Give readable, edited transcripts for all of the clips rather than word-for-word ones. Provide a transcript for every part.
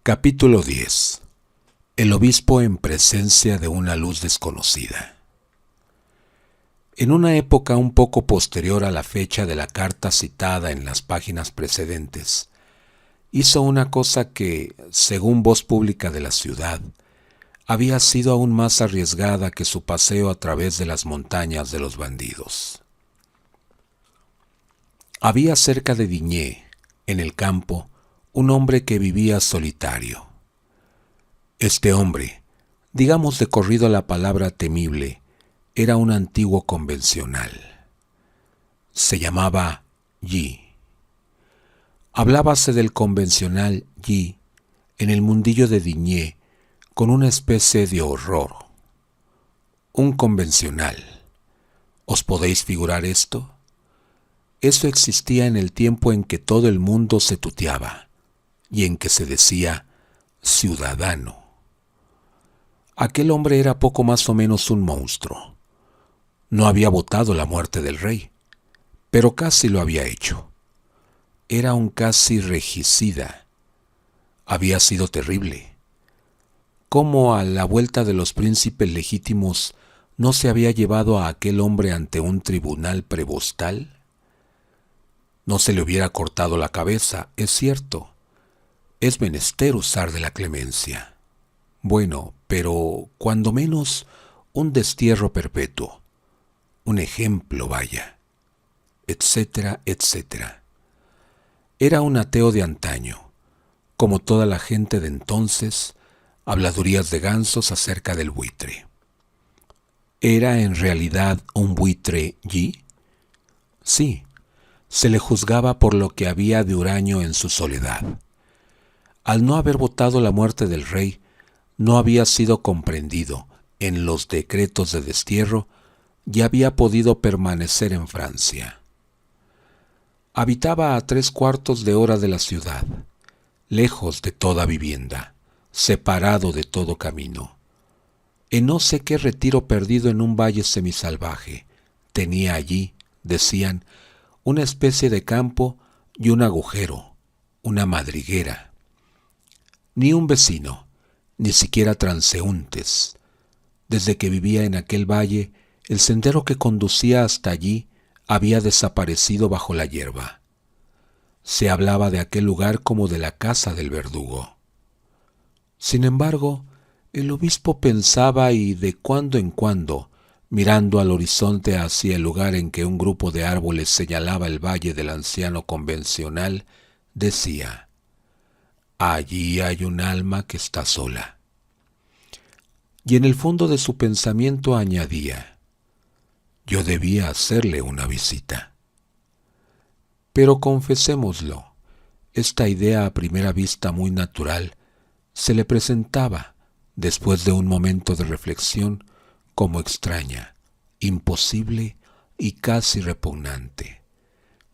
Capítulo 10. El obispo en presencia de una luz desconocida. En una época un poco posterior a la fecha de la carta citada en las páginas precedentes, hizo una cosa que, según voz pública de la ciudad, había sido aún más arriesgada que su paseo a través de las montañas de los bandidos. Había cerca de Digne, en el campo, un hombre que vivía solitario. Este hombre, digamos de corrido la palabra temible, era un antiguo convencional. Se llamaba Yi. Hablábase del convencional Yi en el mundillo de Digne con una especie de horror. Un convencional. ¿Os podéis figurar esto? Eso existía en el tiempo en que todo el mundo se tuteaba y en que se decía ciudadano. Aquel hombre era poco más o menos un monstruo. No había votado la muerte del rey, pero casi lo había hecho. Era un casi regicida. Había sido terrible. ¿Cómo a la vuelta de los príncipes legítimos no se había llevado a aquel hombre ante un tribunal prebostal? No se le hubiera cortado la cabeza, es cierto. Es menester usar de la clemencia. Bueno, pero cuando menos un destierro perpetuo, un ejemplo vaya, etcétera, etcétera. Era un ateo de antaño, como toda la gente de entonces, habladurías de gansos acerca del buitre. ¿Era en realidad un buitre Yi? Sí, se le juzgaba por lo que había de huraño en su soledad. Al no haber votado la muerte del rey, no había sido comprendido en los decretos de destierro y había podido permanecer en Francia. Habitaba a 3/4 de hora de la ciudad, lejos de toda vivienda, separado de todo camino. En no sé qué retiro perdido en un valle semisalvaje, tenía allí, decían, una especie de campo y un agujero, una madriguera. Ni un vecino, ni siquiera transeúntes. Desde que vivía en aquel valle, el sendero que conducía hasta allí había desaparecido bajo la hierba. Se hablaba de aquel lugar como de la casa del verdugo. Sin embargo, el obispo pensaba y de cuando en cuando, mirando al horizonte hacia el lugar en que un grupo de árboles señalaba el valle del anciano convencional, decía: allí hay un alma que está sola. Y en el fondo de su pensamiento añadía: yo debía hacerle una visita. Pero confesémoslo, esta idea a primera vista muy natural se le presentaba, después de un momento de reflexión, como extraña, imposible y casi repugnante,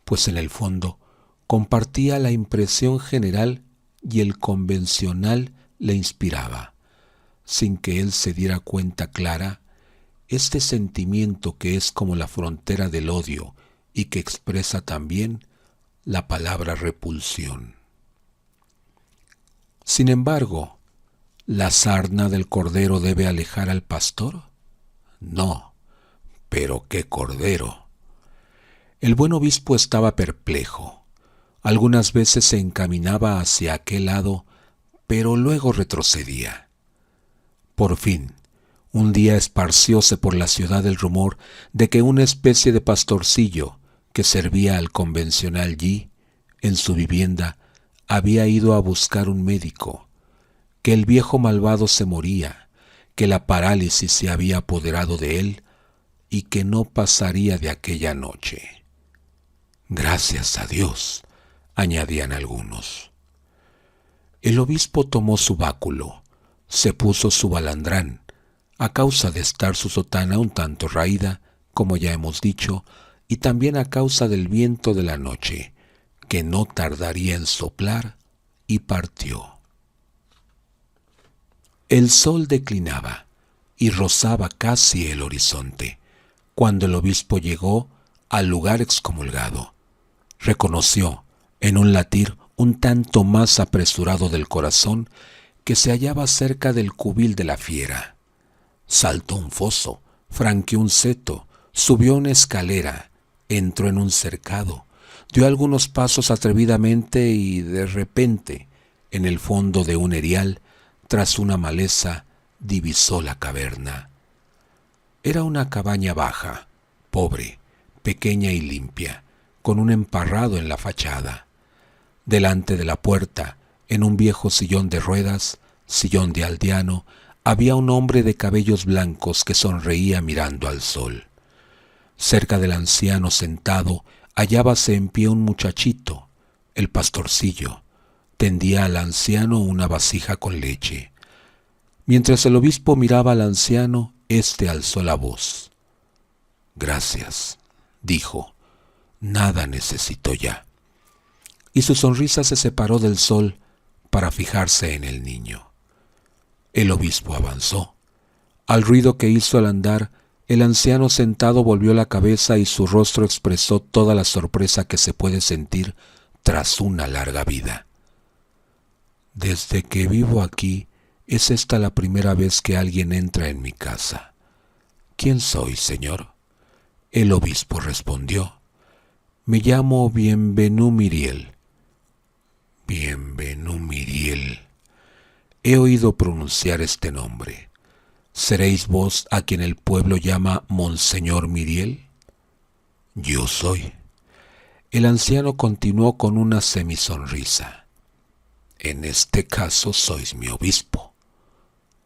pues en el fondo compartía la impresión general y el convencional le inspiraba, sin que él se diera cuenta clara, este sentimiento que es como la frontera del odio y que expresa también la palabra repulsión. Sin embargo, ¿la sarna del cordero debe alejar al pastor? No, pero qué cordero. El buen obispo estaba perplejo. Algunas veces se encaminaba hacia aquel lado, pero luego retrocedía. Por fin, un día esparcióse por la ciudad el rumor de que una especie de pastorcillo que servía al convencional Yi, en su vivienda, había ido a buscar un médico, que el viejo malvado se moría, que la parálisis se había apoderado de él y que no pasaría de aquella noche. Gracias a Dios, añadían algunos. El obispo tomó su báculo, se puso su balandrán, a causa de estar su sotana un tanto raída, como ya hemos dicho, y también a causa del viento de la noche, que no tardaría en soplar, y partió. El sol declinaba y rozaba casi el horizonte, cuando el obispo llegó al lugar excomulgado. Reconoció en un latir un tanto más apresurado del corazón, que se hallaba cerca del cubil de la fiera. Saltó un foso, franqueó un seto, subió una escalera, entró en un cercado, dio algunos pasos atrevidamente y de repente, en el fondo de un erial, tras una maleza, divisó la caverna. Era una cabaña baja, pobre, pequeña y limpia, con un emparrado en la fachada. Delante de la puerta, en un viejo sillón de ruedas, sillón de aldeano, había un hombre de cabellos blancos que sonreía mirando al sol. Cerca del anciano sentado hallábase en pie un muchachito, el pastorcillo. Tendía al anciano una vasija con leche. Mientras el obispo miraba al anciano, éste alzó la voz. «Gracias», dijo, «nada necesito ya». Y su sonrisa se separó del sol para fijarse en el niño. El obispo avanzó. Al ruido que hizo al andar, el anciano sentado volvió la cabeza y su rostro expresó toda la sorpresa que se puede sentir tras una larga vida. «Desde que vivo aquí, es esta la primera vez que alguien entra en mi casa. ¿Quién soy, señor?». El obispo respondió: «Me llamo Bienvenu Myriel». «Bienvenu Myriel. He oído pronunciar este nombre. ¿Seréis vos a quien el pueblo llama Monseñor Myriel?». «Yo soy». El anciano continuó con una semisonrisa: «En este caso sois mi obispo».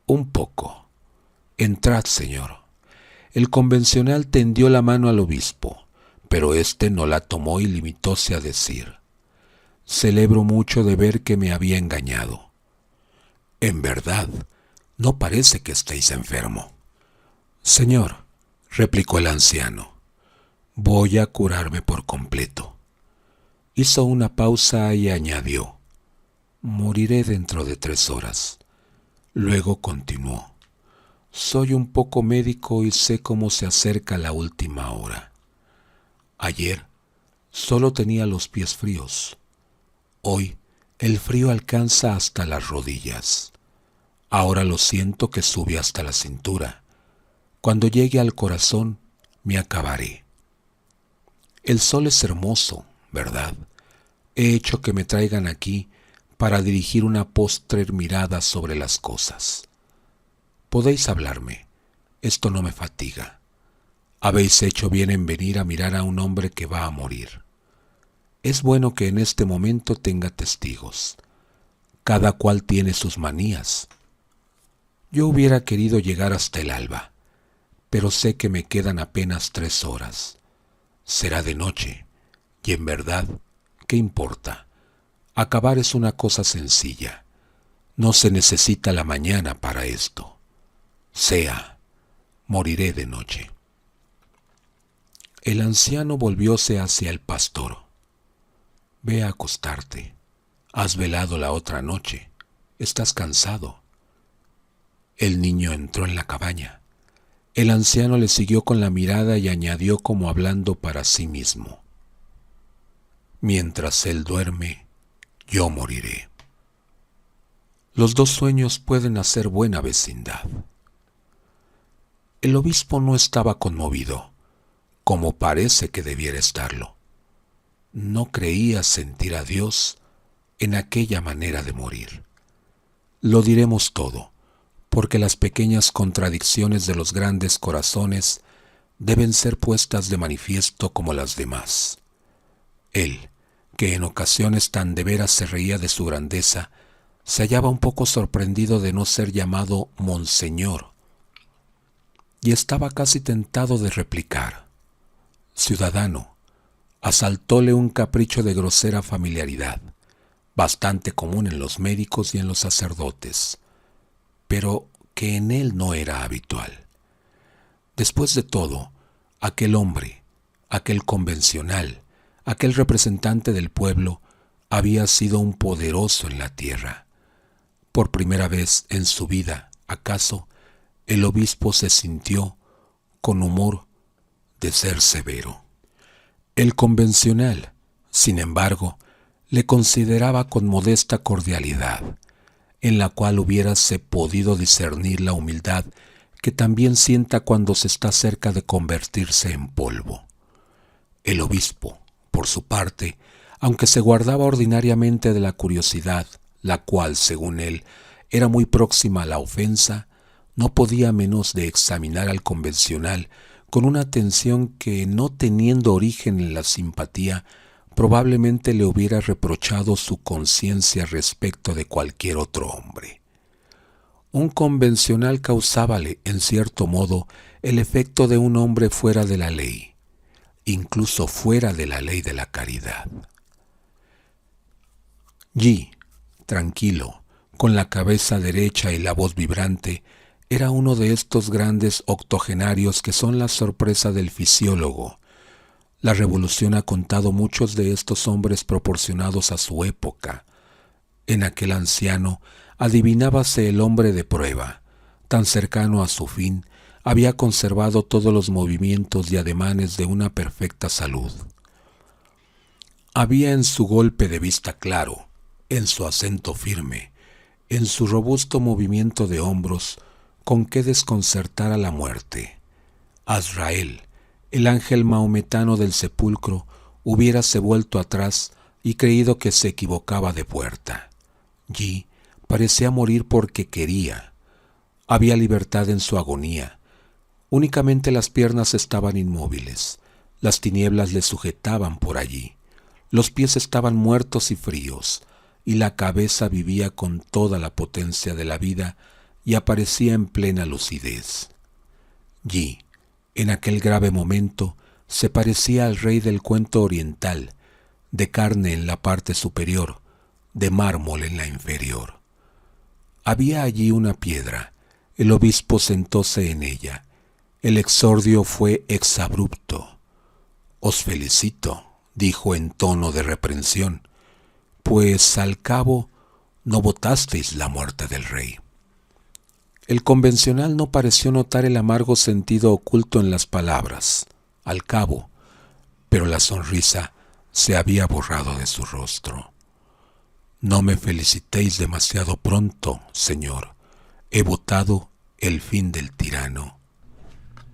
«Un poco. Entrad, señor». El convencional tendió la mano al obispo, pero éste no la tomó y limitóse a decir: «Celebro mucho de ver que me había engañado. En verdad, no parece que estéis enfermo». «Señor», replicó el anciano, «voy a curarme por completo». Hizo una pausa y añadió: «Moriré dentro de 3 horas». Luego continuó: «Soy un poco médico y sé cómo se acerca la última hora. Ayer solo tenía los pies fríos. Hoy el frío alcanza hasta las rodillas. Ahora lo siento que sube hasta la cintura. Cuando llegue al corazón, me acabaré. El sol es hermoso, ¿verdad? He hecho que me traigan aquí para dirigir una postrer mirada sobre las cosas. Podéis hablarme, esto no me fatiga. Habéis hecho bien en venir a mirar a un hombre que va a morir. Es bueno que en este momento tenga testigos. Cada cual tiene sus manías. Yo hubiera querido llegar hasta el alba, pero sé que me quedan apenas 3 horas. Será de noche, y en verdad, ¿qué importa? Acabar es una cosa sencilla. No se necesita la mañana para esto. Sea, moriré de noche». El anciano volvióse hacia el pastor. «Ve a acostarte. Has velado la otra noche. Estás cansado». El niño entró en la cabaña. El anciano le siguió con la mirada y añadió como hablando para sí mismo: «Mientras él duerme, yo moriré». Los 2 sueños pueden hacer buena vecindad. El obispo no estaba conmovido, como parece que debiera estarlo. No creía sentir a Dios en aquella manera de morir. Lo diremos todo, porque las pequeñas contradicciones de los grandes corazones deben ser puestas de manifiesto como las demás. Él, que en ocasiones tan de veras se reía de su grandeza, se hallaba un poco sorprendido de no ser llamado Monseñor, y estaba casi tentado de replicar: «Ciudadano». Asaltóle un capricho de grosera familiaridad, bastante común en los médicos y en los sacerdotes, pero que en él no era habitual. Después de todo, aquel hombre, aquel convencional, aquel representante del pueblo, había sido un poderoso en la tierra. Por primera vez en su vida, acaso, el obispo se sintió con humor de ser severo. El convencional, sin embargo, Le consideraba con modesta cordialidad, en la cual hubiérase podido discernir la humildad que también sienta cuando se está cerca de convertirse en polvo. El obispo, por su parte, aunque se guardaba ordinariamente de la curiosidad, la cual, según él, era muy próxima a la ofensa, no podía menos de examinar al convencional con una atención que, no teniendo origen en la simpatía, probablemente le hubiera reprochado su conciencia respecto de cualquier otro hombre. Un convencional causábale, en cierto modo, el efecto de un hombre fuera de la ley, incluso fuera de la ley de la caridad. G, tranquilo, con la cabeza derecha y la voz vibrante, era uno de estos grandes octogenarios que son la sorpresa del fisiólogo. La revolución ha contado muchos de estos hombres proporcionados a su época. En aquel anciano adivinábase el hombre de prueba. Tan cercano a su fin, había conservado todos los movimientos y ademanes de una perfecta salud. Había en su golpe de vista claro, en su acento firme, en su robusto movimiento de hombros, con qué desconcertar a la muerte. Azrael, el ángel mahometano del sepulcro, hubiérase vuelto atrás y creído que se equivocaba de puerta. G parecía morir porque quería. Había libertad en su agonía. Únicamente las piernas estaban inmóviles. Las tinieblas le sujetaban por allí. Los pies estaban muertos y fríos, y la cabeza vivía con toda la potencia de la vida y aparecía en plena lucidez. G, en aquel grave momento, se parecía al rey del cuento oriental, de carne en la parte superior, de mármol en la inferior. Había allí una piedra. El obispo sentóse en ella. El exordio fue exabrupto. «Os felicito», dijo en tono de reprensión, «pues al cabo no votasteis la muerte del rey». El convencional no pareció notar el amargo sentido oculto en las palabras, al cabo, pero la sonrisa se había borrado de su rostro. «No me felicitéis demasiado pronto, señor. He votado el fin del tirano».